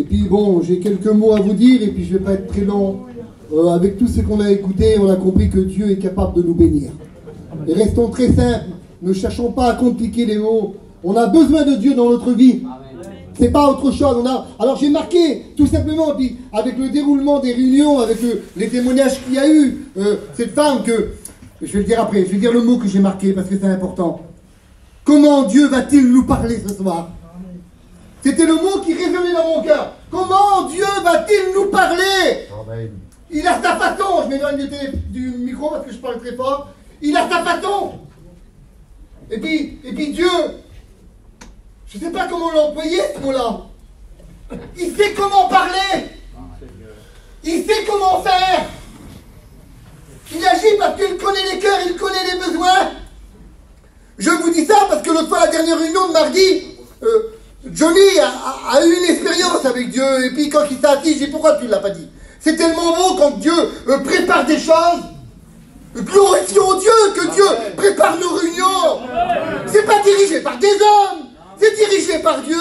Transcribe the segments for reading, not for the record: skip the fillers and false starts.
Et puis bon, j'ai quelques mots à vous dire, et puis je ne vais pas être très long. Avec tout ce qu'on a écouté, on a compris que Dieu est capable de nous bénir. Et restons très simples, ne cherchons pas à compliquer les mots. On a besoin de Dieu dans notre vie. C'est pas autre chose. Alors j'ai marqué, tout simplement, puis avec le déroulement des réunions, avec les témoignages qu'il y a eu, cette femme que, je vais le dire après, je vais dire le mot que j'ai marqué parce que c'est important. Comment Dieu va-t-il nous parler ce soir? C'était le mot qui résonnait dans mon cœur. Comment Dieu va-t-il nous parler? Amen. Il a sa façon. Je m'éloigne du micro parce que je parle très fort. Il a sa façon. Et puis Dieu, je ne sais pas comment l'employer ce mot-là. Il sait comment parler. Il sait comment faire. Il agit parce qu'il connaît les cœurs, il connaît les besoins. Je vous dis ça parce que l'autre fois, la dernière réunion de mardi, Johnny a eu une expérience avec Dieu. Et puis quand il s'est assis, j'ai dit pourquoi tu ne l'as pas dit? C'est tellement beau quand Dieu prépare des choses. Glorifions Dieu, que Dieu prépare nos réunions. C'est pas dirigé par des hommes, c'est dirigé par Dieu.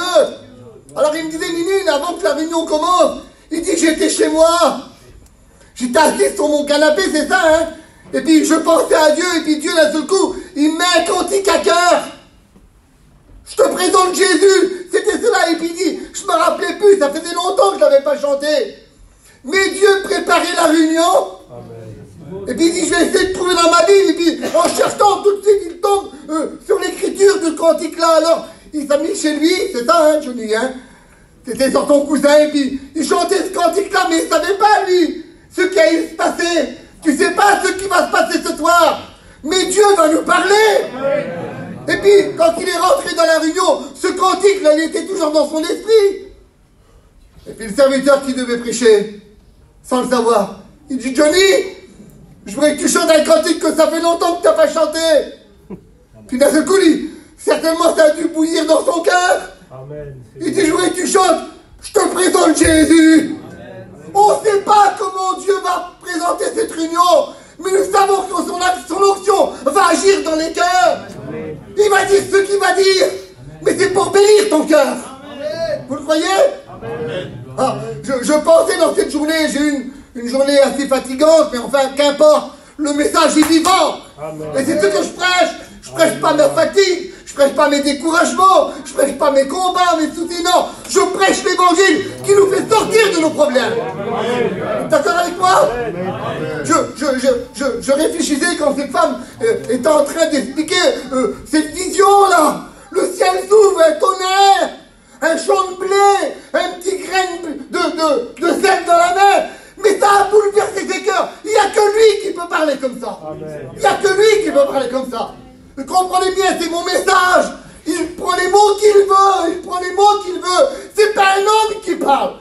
Alors il me disait, Ninine, avant que la réunion commence, il dit, j'étais chez moi. J'étais assis sur mon canapé, c'est ça, hein. Et puis je pensais à Dieu, et puis Dieu, d'un seul coup, il met un cantique à cœur. Je te présente Jésus. C'était cela, et puis il dit, je me rappelais plus, ça faisait longtemps que je l'avais pas chanté. Mais Dieu préparait la réunion. Et puis il dit, je vais essayer de trouver dans ma Bible. Et puis en cherchant, tout de suite, il tombe sur l'écriture de ce cantique-là. Alors, il s'est mis chez lui, c'est ça, hein, Johnny, hein. C'était sur ton cousin, et puis il chantait ce cantique-là, mais il ne savait pas, lui, ce qui allait se passer. Tu sais pas ce qui va se passer ce soir. Mais Dieu va nous parler. Et puis, quand il est rentré dans la réunion, ce cantique-là, il était toujours dans son esprit. Et puis le serviteur qui devait prêcher, sans le savoir, il dit, Johnny, je voudrais que tu chantes un cantique que ça fait longtemps que tu n'as pas chanté. Puis d'un seul coup, certainement ça a dû bouillir dans son cœur. Il dit, je voudrais que tu chantes, je te présente Jésus. Amen. On ne sait pas comment Dieu va présenter cette réunion, mais nous savons que son onction va agir dans les cœurs. Amen. Il va dire ce qu'il va dire, mais c'est pour bénir ton cœur. Vous le croyez? Ah, je pensais dans cette journée, j'ai eu une journée assez fatigante, mais enfin, qu'importe, le message est vivant. Amen. Et c'est ce que je prêche. Je prêche pas ma fatigue, je prêche pas mes découragements, je prêche pas mes combats, mes soucis, non. Je prêche l'évangile qui nous fait sortir de nos problèmes. D'accord avec moi? Je réfléchissais quand cette femme était en train d'expliquer cette vision-là. Le ciel s'ouvre, un tonnerre, un champ de blé, un petit grain de sel dans la main. Mais ça a bouleversé ses cœurs. Il n'y a que lui qui peut parler comme ça. Il n'y a que lui qui peut parler comme ça. Vous comprenez bien, c'est mon message. Il prend les mots qu'il veut. Il prend les mots qu'il veut. C'est pas un homme qui parle.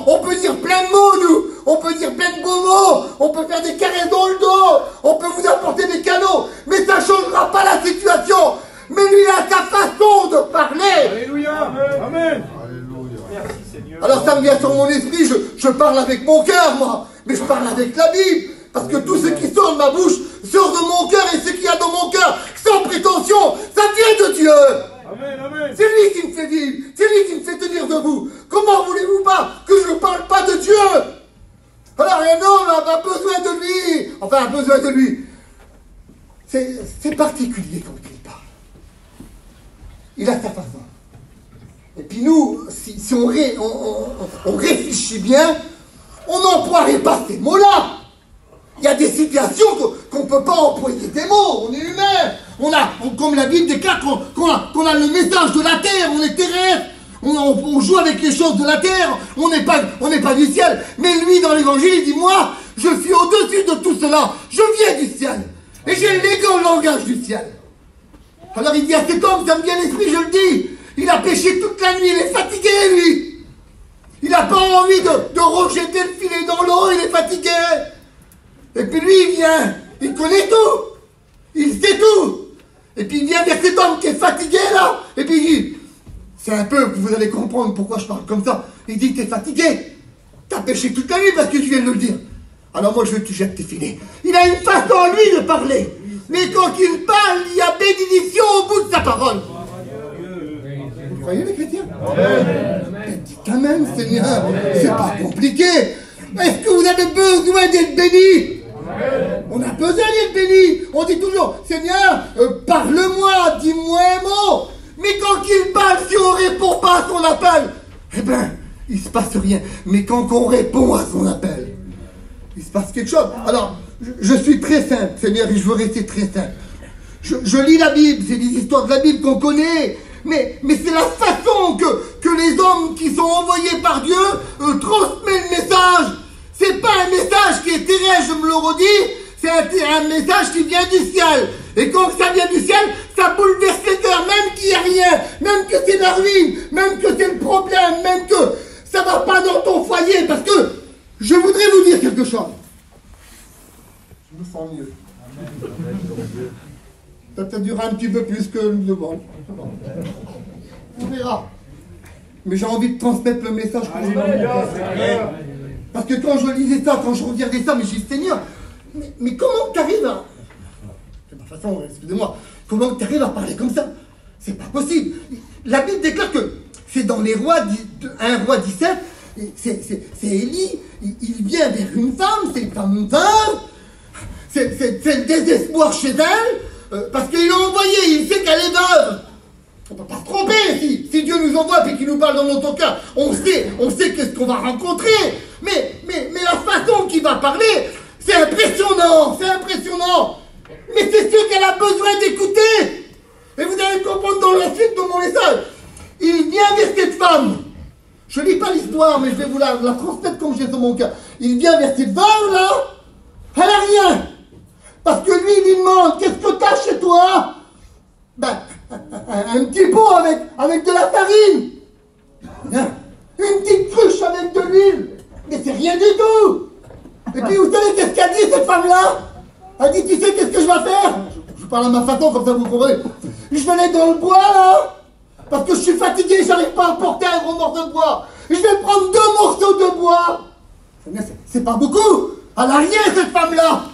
On peut dire plein de mots, nous. On peut dire plein de beaux mots. On peut faire des caresses dans le dos. On peut vous apporter des cadeaux. Mais ça ne changera pas la situation. Mais lui, il a sa façon de parler. Alléluia. Amen. Merci Seigneur. Alors ça me vient sur mon esprit, je parle avec mon cœur, moi. Mais je parle avec la Bible. Parce que tout ce qui sort de ma bouche sort de mon cœur. Et ce qu'il y a dans mon cœur, sans prétention, ça vient de Dieu. Amen, amen. C'est lui qui me fait vivre. C'est lui qui me fait tenir debout. Comment voulez-vous pas que je ne parle pas de Dieu? Alors un homme a besoin de lui. Enfin, a besoin de lui. C'est particulier quand il parle. Il a sa façon. Et puis nous, si on réfléchit bien, on n'emploierait pas ces mots-là. Il y a des situations qu'on ne peut pas employer des mots. On est humain. Comme la Bible déclare qu'on a le message de la terre, on est terrestre. On joue avec les choses de la terre. On n'est pas du ciel. Mais lui, dans l'évangile, il dit, moi, je suis au-dessus de tout cela. Je viens du ciel. Et j'ai l'égal langage du ciel. Alors il dit à cet homme, ça me vient à l'esprit, je le dis. Il a péché toute la nuit, il est fatigué, lui. Il n'a pas envie de rejeter le filet dans l'eau, il est fatigué. Et puis lui, il vient, il connaît tout. Il sait tout. Et puis il vient vers cet homme qui est fatigué, là. Et puis il dit, c'est un peu, vous allez comprendre pourquoi je parle comme ça. Il dit, t'es fatigué. T'as péché toute la nuit parce que tu viens de le dire. Alors moi, je veux que tu jettes tes filets. Il a une façon, lui, de parler. Mais quand il parle, il y a bénédiction au bout de sa parole. Vous croyez, les chrétiens? Dites Amen, Seigneur. C'est pas compliqué. Est-ce que vous avez besoin d'être béni? On a besoin d'être béni. On dit toujours, Seigneur, parle-moi, dis-moi un mot. Mais quand il parle, si on ne répond pas à son appel, eh bien, il ne se passe rien. Mais quand on répond à son appel, il se passe quelque chose. Alors, je suis très simple, Seigneur, et je veux rester très simple. Je lis la Bible, c'est des histoires de la Bible qu'on connaît, mais c'est la façon que les hommes qui sont envoyés par Dieu transmettent le message. C'est pas un message qui est terrestre, je me le redis, c'est un message qui vient du ciel. Et quand ça vient du ciel, ça bouleverse les cœurs, même qu'il n'y a rien, même que c'est la ruine, même que c'est le problème, même que ça va pas dans ton foyer, parce que je voudrais vous dire quelque chose. Je me sens mieux. Ça peut durer un petit peu plus que le demande. On verra. Mais j'ai envie de transmettre le message que j'ai dans mon cœur. Parce que quand je lisais ça, quand je regardais ça, mais j'ai dit, Seigneur, mais comment tu arrives à... De toute façon, excusez-moi, comment tu arrives à parler comme ça? C'est pas possible. La Bible déclare que c'est dans les rois, 1 roi 17, c'est Élie, il vient vers une femme, c'est une femme veuve, c'est le désespoir chez elle, parce qu'il l'a envoyé, il sait qu'elle est veuve. On ne peut pas se tromper, si Dieu nous envoie et qu'il nous parle dans notre cœur, on sait qu'est-ce qu'on va rencontrer. Mais la façon qu'il va parler, c'est impressionnant, Mais c'est sûr qu'elle a besoin d'écouter. Et vous allez comprendre dans la suite de mon message. Il vient vers cette femme. Je ne lis pas l'histoire, mais je vais vous la transmettre comme j'ai sur mon cœur. Il vient vers cette femme là, elle n'a rien. Parce que lui, il lui demande, qu'est-ce que tu as chez toi? Ben, un petit pot avec de la farine. Une petite cruche avec de l'huile. Mais c'est rien du tout. Et puis vous savez qu'est-ce qu'a dit cette femme-là? Elle dit, tu sais qu'est-ce que je vais faire? Je parle à ma façon, comme ça vous comprenez. Je vais aller dans le bois là, parce que je suis fatigué, j'arrive pas à porter un gros morceau de bois. Je vais prendre 2 morceaux de bois. C'est pas beaucoup. Elle n'a rien cette femme-là.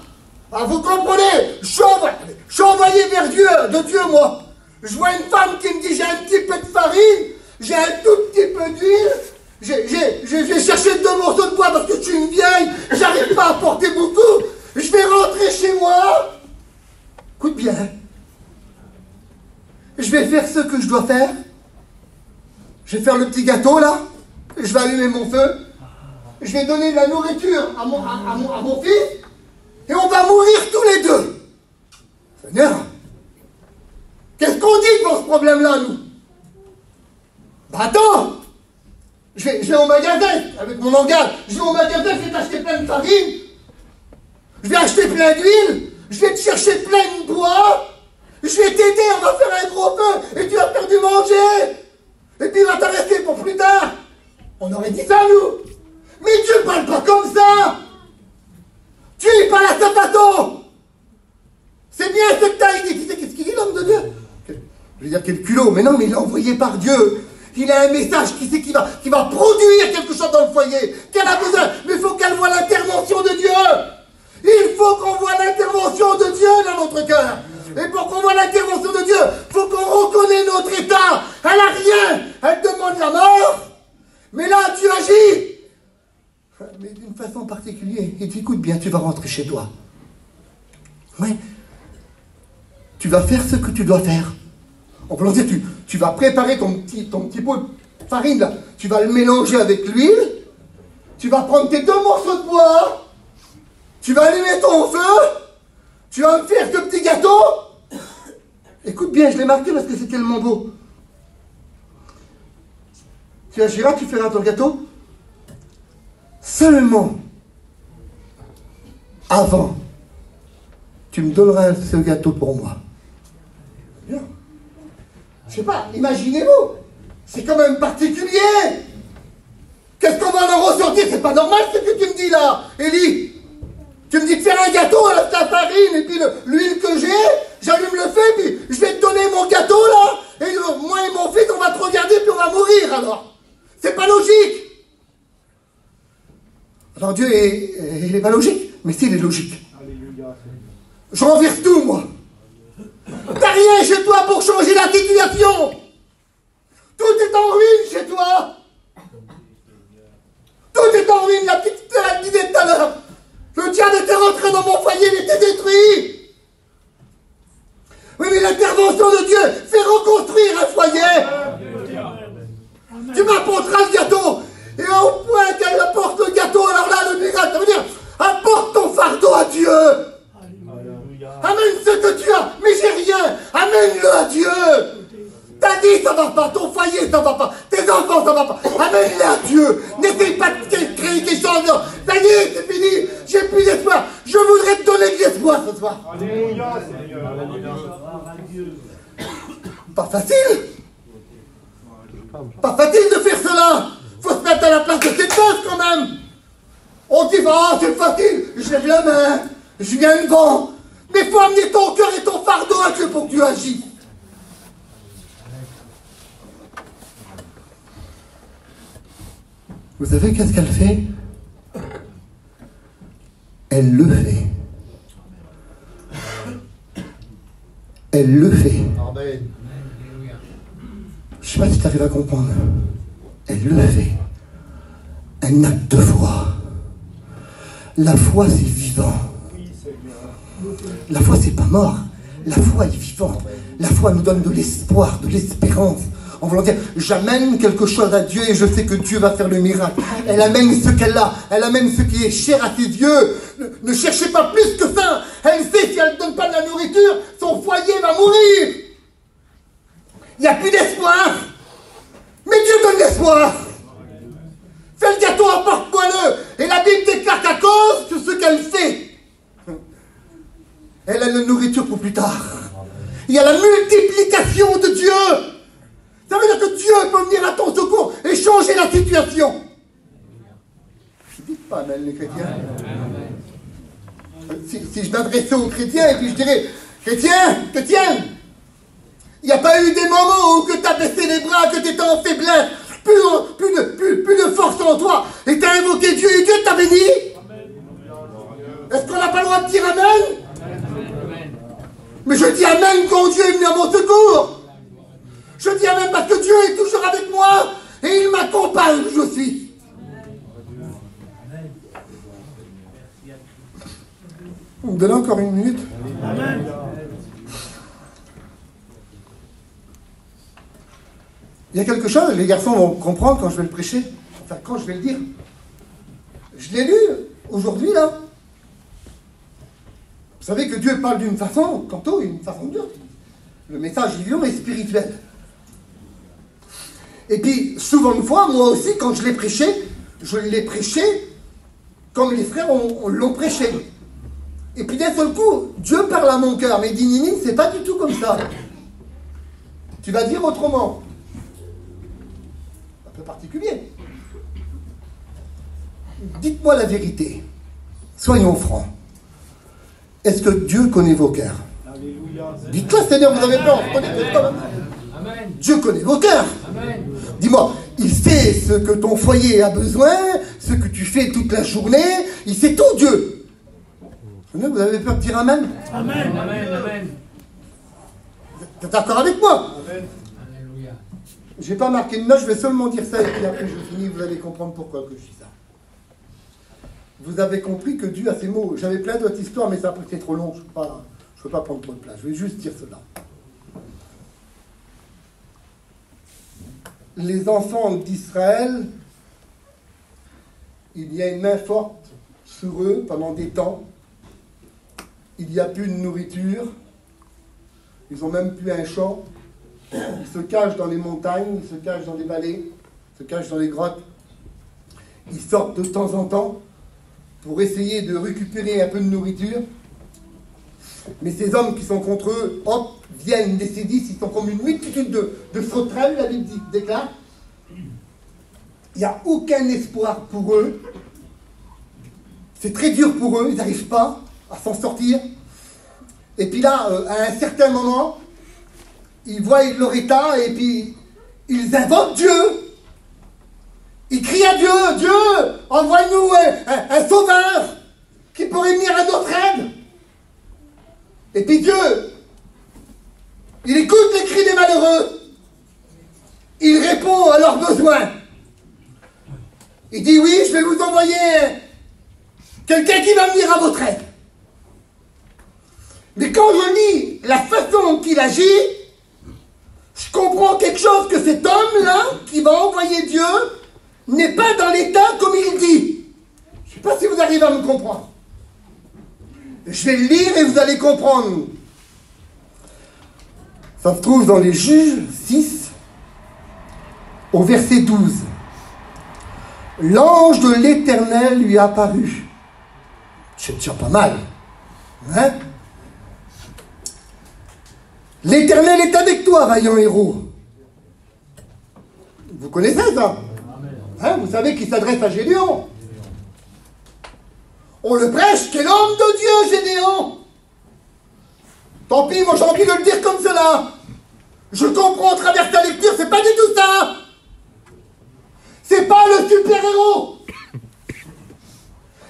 Ah, vous comprenez? Je suis envoyé vers Dieu, de Dieu moi. Je vois une femme qui me dit, j'ai un petit peu de farine, j'ai un tout petit peu d'huile. J'ai cherché 2 morceaux de bois parce que je suis une vieille, j'arrive pas à porter beaucoup. Je vais rentrer chez moi. Écoute bien. Je vais faire ce que je dois faire. Je vais faire le petit gâteau là. Je vais allumer mon feu. Je vais donner de la nourriture à mon fils. Et on va mourir tous les deux. Seigneur, qu'est-ce qu'on dit devant ce problème-là, nous? Bah attends. Je vais au magasin, avec mon langage. Je vais au magasin, je vais t'acheter plein de farine. Je vais acheter plein d'huile. Je vais te chercher plein de bois. Je vais t'aider, on va faire un gros feu. Et tu vas faire du manger. Et puis il va t'arrêter pour plus tard. On aurait dit ça, nous. Mais Dieu parle pas comme ça. Dieu, il parle à sa façon. C'est bien ce que t'as dit. Tu sais qu'est-ce qu'il dit, l'homme de Dieu? Je veux dire, quel culot. Mais non, mais il est envoyé par Dieu. Il a un message qui sait qu'il va produire quelque chose dans le foyer, qu'elle a besoin, mais il faut qu'elle voie l'intervention de Dieu. Il faut qu'on voit l'intervention de Dieu dans notre cœur. Et pour qu'on voit l'intervention de Dieu, il faut qu'on reconnaisse notre état. Elle n'a rien, elle demande la mort, mais là tu agis. Mais d'une façon particulière, il dit, écoute bien, tu vas rentrer chez toi. Oui, tu vas faire ce que tu dois faire. On peut dire, tu vas préparer ton petit pot de farine, là. Tu vas le mélanger avec l'huile. Tu vas prendre tes 2 morceaux de bois. Tu vas allumer ton feu. Tu vas me faire ce petit gâteau. Écoute bien, je l'ai marqué parce que c'est tellement beau. Tu agiras, tu feras ton gâteau. Seulement, avant, tu me donneras ce gâteau pour moi. Bien. Je sais pas, imaginez-vous, c'est quand même particulier. Qu'est-ce qu'on va en ressortir? C'est pas normal ce que tu me dis là, Élie. Tu me dis de faire un gâteau avec la farine et puis l'huile que j'ai, j'allume le feu, puis je vais te donner mon gâteau là, et moi et mon fils on va te regarder puis on va mourir alors. C'est pas logique. Alors Dieu il est pas logique, mais s'il est logique. Je renverse tout moi. T'as rien chez toi pour changer la situation. Tout est en ruine chez toi. Céline, la petite sœur, elle disait tout à l'heure, le diable était rentré dans mon foyer, il était détruit. Oui, mais l'intervention de Dieu fait reconstruire un foyer. Tu m'apporteras le gâteau. Et au point qu'elle apporte le gâteau, alors là, le miracle, ça veut dire, apporte ton fardeau à Dieu. Amène ce que tu as, mais j'ai rien. Amène-le à Dieu. T'as dit ça va pas, ton foyer ça va pas, tes enfants ça va pas. Amène-les à Dieu. N'essaye pas de créer quelque chose. Ça y est, c'est fini. J'ai plus d'espoir. Je voudrais te donner de l'espoir ce soir. Alléluia, Seigneur. Pas facile. Pas facile de faire cela. Faut se mettre à la place de cette chose quand même. On dit, oh c'est facile, je lève la main, je viens devant. Mais il faut amener ton cœur et ton fardeau à Dieu pour que tu agisses. Vous savez qu'est-ce qu'elle fait? Elle le fait. Elle le fait. Amen. Je ne sais pas si tu arrives à comprendre. Elle le fait. Un acte de foi. La foi, c'est vivant. La foi, c'est pas mort. La foi est vivante. La foi nous donne de l'espoir, de l'espérance. En voulant dire, j'amène quelque chose à Dieu et je sais que Dieu va faire le miracle. Elle amène ce qu'elle a. Elle amène ce qui est cher à ses yeux. Ne cherchez pas plus que ça. Elle sait si elle ne donne pas de la nourriture, son foyer va mourir. Il n'y a plus d'espoir. Mais Dieu donne l'espoir. Fais le gâteau, apporte-moi-le. Et la Bible déclare qu'à cause de ce qu'elle fait, elle a la nourriture pour plus tard. Il y a la multiplication de Dieu. Ça veut dire que Dieu peut venir à ton secours et changer la situation. Ne dites pas amen les chrétiens. Si je m'adressais aux chrétiens et puis je dirais, chrétienne, il n'y a pas eu des moments où tu as baissé les bras, que tu étais en faiblesse, plus de force en toi, et tu as invoqué Dieu et Dieu t'a béni. Est-ce qu'on n'a pas le droit de dire amen? Mais je dis amen quand Dieu est venu à mon secours. Je dis amen parce que Dieu est toujours avec moi et il m'accompagne où je suis. On me donne encore une minute. Amen. Il y a quelque chose, les garçons vont comprendre quand je vais le prêcher, enfin quand je vais le dire. Je l'ai lu aujourd'hui là. Vous savez que Dieu parle d'une façon, tantôt une façon dure. Le message est vivant et spirituel. Et puis, souvent une fois, moi aussi, quand je l'ai prêché comme les frères l'ont prêché. Et puis d'un seul coup, Dieu parle à mon cœur. Mais dit Nini, c'est pas du tout comme ça. Tu vas dire autrement. Un peu particulier. Dites-moi la vérité. Soyons francs. Est-ce que Dieu connaît vos cœurs? Dites-le, Seigneur, vous avez peur. Dieu connaît vos cœurs. Dis-moi, il sait ce que ton foyer a besoin, ce que tu fais toute la journée. Il sait tout, Dieu. Vous avez peur de dire amen? Amen. Amen. Amen. Vous êtes d'accord avec moi? Amen. Je n'ai pas marqué une note, je vais seulement dire ça et puis après je finis, vous allez comprendre pourquoi que je dis ça. Vous avez compris que Dieu a ses mots. J'avais plein d'autres histoires, mais ça après c'est trop long, je ne peux pas prendre trop de place. Je vais juste dire cela. Les enfants d'Israël, il y a une main forte sur eux pendant des temps. Il n'y a plus de nourriture. Ils n'ont même plus un champ. Ils se cachent dans les montagnes, ils se cachent dans les vallées, ils se cachent dans les grottes. Ils sortent de temps en temps pour essayer de récupérer un peu de nourriture. Mais ces hommes qui sont contre eux, hop, viennent des sédices, ils sont comme une multitude de sauterelles, la Bible déclare. Il n'y a aucun espoir pour eux. C'est très dur pour eux, ils n'arrivent pas à s'en sortir. Et puis là, à un certain moment, ils voient leur état et puis ils invoquent Dieu. Ils crient à Dieu, Dieu, envoie-nous un sauveur qui pourrait venir à notre aide. Et puis Dieu, il écoute les cris des malheureux. Il répond à leurs besoins. Il dit oui, je vais vous envoyer quelqu'un qui va venir à votre aide. Mais quand je lis la façon dont il agit, je comprends quelque chose, que cet homme-là, qui va envoyer Dieu, n'est pas dans l'état comme il dit. Je ne sais pas si vous arrivez à me comprendre. Je vais le lire et vous allez comprendre. Ça se trouve dans les Juges 6, au verset 12. L'ange de l'Éternel lui a apparu. C'est déjà pas mal. Hein? L'Éternel est avec toi, vaillant héros. Vous connaissez ça? Hein? Vous savez qu'il s'adresse à Gédéon. On le prêche, quel homme de Dieu, Gédéon. Tant pis, moi j'ai envie de le dire comme cela. Je comprends à travers ta lecture, c'est pas du tout ça. C'est pas le super-héros.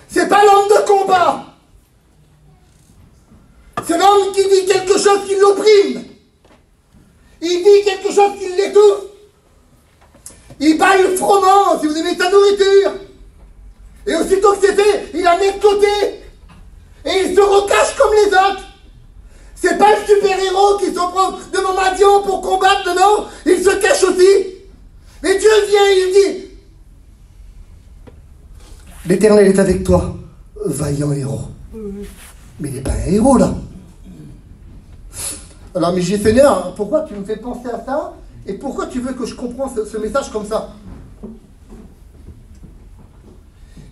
C'est pas l'homme de combat. C'est l'homme qui dit quelque chose qui l'opprime. Il dit quelque chose qui l'étouffe. Il baille froment, si vous aimez sa nourriture. Et aussitôt que c'est fait, il la met de côté. Et il se recache comme les autres. C'est pas le super-héros qui se prend devant Madian pour combattre, non. Il se cache aussi. Mais Dieu vient et il dit, l'Éternel est avec toi, vaillant héros. Mais il n'est pas un héros, là. Alors, mais j'ai Seigneur, pourquoi tu me fais penser à ça? Et pourquoi tu veux que je comprenne ce message comme ça?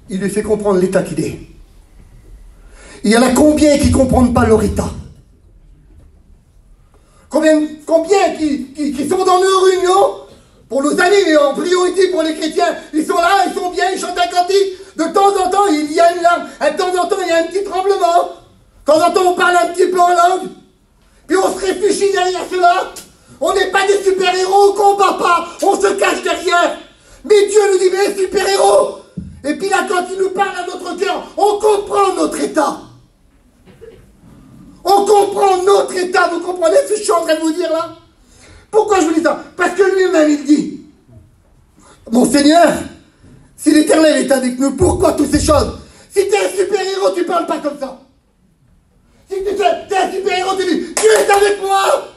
Il lui fait comprendre l'état qu'il est. Il y en a combien qui ne comprennent pas leur état? Combien qui sont dans nos réunions? Pour nos amis, mais en priorité pour les chrétiens, ils sont là, ils sont bien, ils chantent un cantique. De temps en temps, il y a une larme. De temps en temps, il y a un petit tremblement. De temps en temps, on parle un petit peu en langue. Puis on se réfugie derrière cela. On n'est pas des super-héros, on ne combat pas. On se cache derrière. Mais Dieu nous dit, mais super-héros. Et puis là, quand il nous parle à notre cœur, on comprend notre état. On comprend notre état. Vous comprenez ce que je suis en train de vous dire là? Pourquoi je vous dis ça? Parce que lui-même, il dit, mon Seigneur, si l'Éternel est avec nous, pourquoi toutes ces choses? Si tu es un super-héros, tu ne parles pas comme ça. Si tu es un super-héros, tu dis, Dieu est avec moi.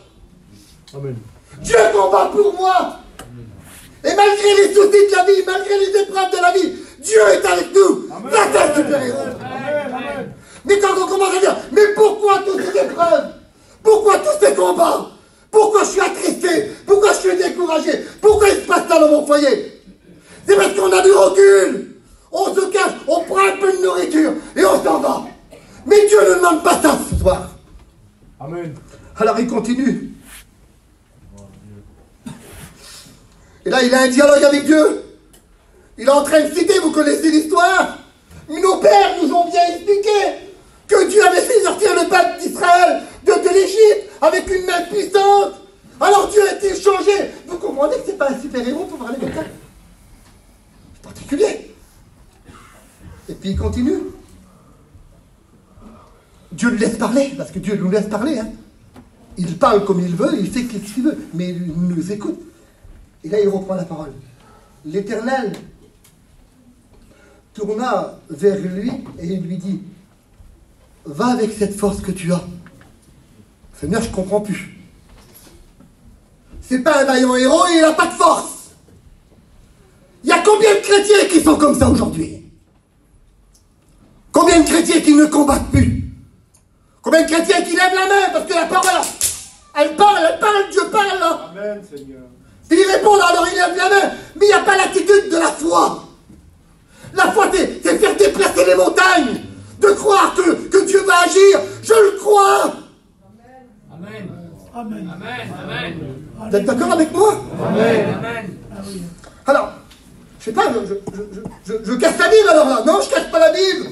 Amen. Dieu combat pour moi. Et malgré les soucis de la vie, malgré les épreuves de la vie, Dieu est avec nous. Amen. Ça, c'est un super-héros. Amen. Mais quand on commence à dire, mais pourquoi toutes ces épreuves? Pourquoi tous ces combats? Pourquoi je suis attristé? Pourquoi je suis découragé? Pourquoi il se passe ça dans mon foyer? C'est parce qu'on a du recul. On se cache, on prend un peu de nourriture et on s'en va. Mais Dieu ne demande pas ça ce soir. Amen. Alors il continue. Et là, il a un dialogue avec Dieu. Il est en train de citer, vous connaissez l'histoire. Nos pères nous ont bien expliqué que Dieu avait fait sortir le peuple d'Israël de l'Égypte avec une main puissante. Alors Dieu a-t-il changé? Vous comprenez que c'est pas un super-héros pour parler comme ça? C'est particulier. Et puis il continue. Dieu le laisse parler, parce que Dieu nous laisse parler. Hein. Il parle comme il veut, il fait ce qu'il veut, mais il nous écoute. Et là, il reprend la parole. L'Éternel tourna vers lui et il lui dit, va avec cette force que tu as. Seigneur, je ne comprends plus. C'est pas un vaillant héros et il n'a pas de force. Il y a combien de chrétiens qui sont comme ça aujourd'hui? Combien de chrétiens qui ne combattent plus? Combien de chrétiens qui lèvent la main parce que la parole, elle parle, Dieu parle là. Amen, Seigneur. Puis ils répondent, alors ils lèvent la main, mais il n'y a pas l'attitude de la foi. La foi, c'est faire déplacer les montagnes, de croire que Dieu va agir. Je le crois. Amen. Amen. Amen. Amen. Vous êtes d'accord avec moi? Amen. Amen. Alors, je sais pas, je casse la Bible alors là. Non, je casse pas la Bible.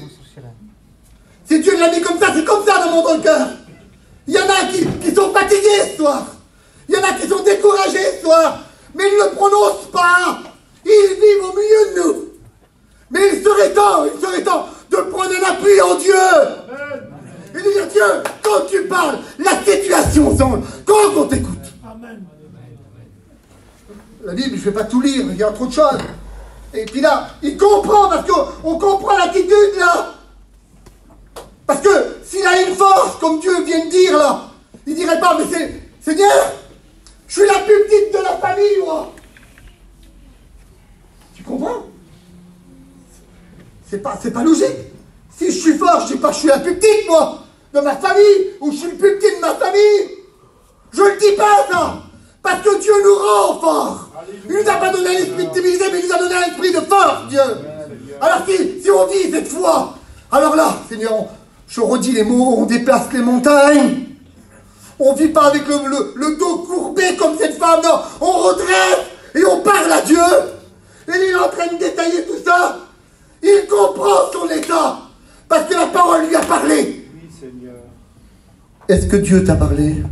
Si Dieu l'a mis comme ça, c'est comme ça dans mon cœur. Il y en a qui sont fatigués ce soir. Il y en a qui sont découragés ce soir. Mais ils ne le prononcent pas. Ils vivent au milieu de nous. Mais il serait temps de prendre un appui en Dieu. Amen. Et de dire, Dieu, quand tu parles, la situation semble. Quand on t'écoute. Amen. La Bible, je ne vais pas tout lire, il y a trop de choses. Et puis là, il comprend, parce qu'on comprend l'attitude, là. Parce que s'il a une force, comme Dieu vient de dire, là, il dirait pas, mais Seigneur, je suis la plus petite de la famille, moi. Tu comprends? C'est pas logique. Si je suis fort, je dis pas que je suis la plus petite, moi, de ma famille, ou je suis le plus petit de ma famille. Je le dis pas, ça. Parce que Dieu nous rend forts. Il nous a pas donné un esprit de timidité, mais il nous a donné un esprit de force, Dieu. Alors si on vit cette foi, alors là, Seigneur, je redis les mots, on déplace les montagnes. On ne vit pas avec le dos courbé comme cette femme, non. On redresse et on parle à Dieu. Et il est en train de détailler tout ça. Il comprend son état. Parce que la parole lui a parlé. Oui, Seigneur. Est-ce que Dieu t'a parlé?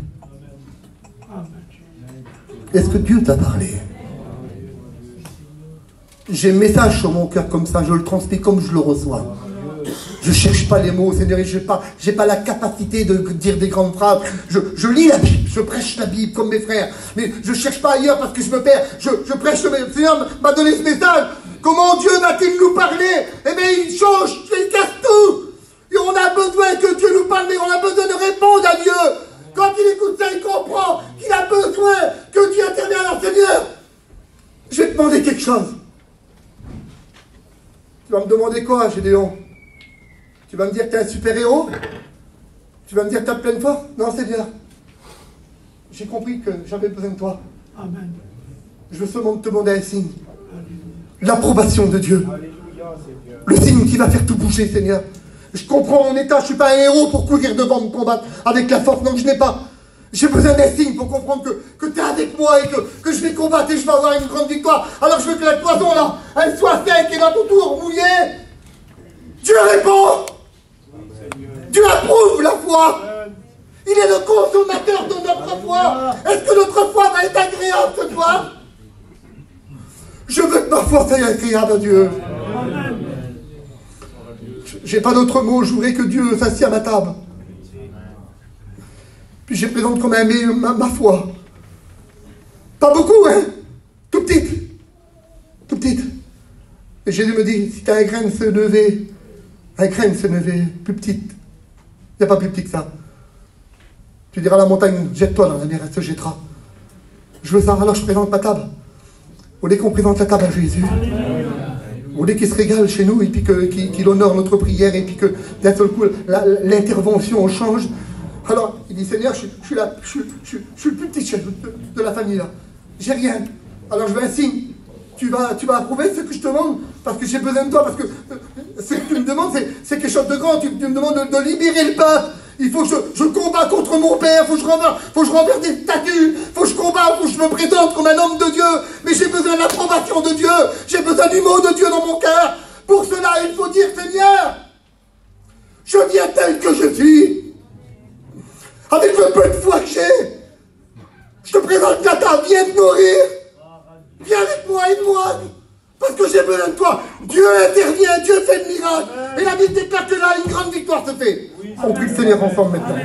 Est-ce que Dieu t'a parlé? J'ai un message sur mon cœur comme ça, je le transmets comme je le reçois. Je ne cherche pas les mots, Seigneur, et je n'ai pas la capacité de dire des grandes phrases. Je lis la Bible, je prêche la Bible comme mes frères. Mais je ne cherche pas ailleurs parce que je me perds. Je prêche, le Seigneur m'a donné ce message. Comment Dieu va-t-il nous parler? Eh bien, il change, il casse tout. Et on a besoin que Dieu nous parle, mais on a besoin de répondre à Dieu. Quand il écoute ça, il comprend qu'il a besoin que Dieu intervienne. Alors, Seigneur, je vais te demander quelque chose. Tu vas me demander quoi, Gédéon? Tu vas me dire que tu es un super-héros? Tu vas me dire que tu as plein de force? Non, Seigneur. J'ai compris que j'avais besoin de toi. Amen. Je veux seulement te demander un signe. L'approbation de Dieu. Alléluia, le signe qui va faire tout bouger, Seigneur. Je comprends mon état, je ne suis pas un héros pour courir devant me combattre avec la force. Non, je n'ai pas. J'ai besoin d'un signe pour comprendre que tu es avec moi et que je vais combattre et je vais avoir une grande victoire. Alors je veux que la toison là, elle soit sec et notre tour mouillé. Dieu répond. Dieu approuve la foi. Il est le consommateur de notre foi. Est-ce que notre foi va être agréable ce soir? Je veux que ma foi soit agréable à Dieu. J'ai pas d'autre mot, je voudrais que Dieu s'assied à ma table. Puis je présente comme ma foi. Pas beaucoup, hein? Tout petite. Tout petite. Et Jésus me dit, si tu as un grain de se lever, plus petite. Il n'y a pas plus petit que ça. Tu diras à la montagne, jette-toi dans la mer, elle se jettera. Je veux ça, alors je présente ma table. Vous voulez qu'on présente la table à Jésus? Vous voulez qu'il se régale chez nous et puis qu'il honore notre prière et puis que d'un seul coup l'intervention change? Alors, il dit, Seigneur, je suis le plus petit chef de la famille là. J'ai rien. Alors je veux un signe. Tu vas approuver ce que je te demande parce que j'ai besoin de toi, parce que ce que tu me demandes, c'est quelque chose de grand. Tu me demandes de libérer le peuple. Il faut que je combats contre mon père, faut que je renverse des statues, faut que je combats, faut que je me présente comme un homme de Dieu. Mais j'ai besoin de l'approbation de Dieu, j'ai besoin du mot de Dieu dans mon cœur. Pour cela, il faut dire, Seigneur, je viens tel que je suis, avec le peu de foi que j'ai. Je te présente la table, viens me nourrir, viens avec moi, aide-moi. Parce que j'ai besoin de toi. Dieu intervient, Dieu fait le miracle. Et la Bible déclare que là, une grande victoire se fait. On prie le Seigneur ensemble maintenant.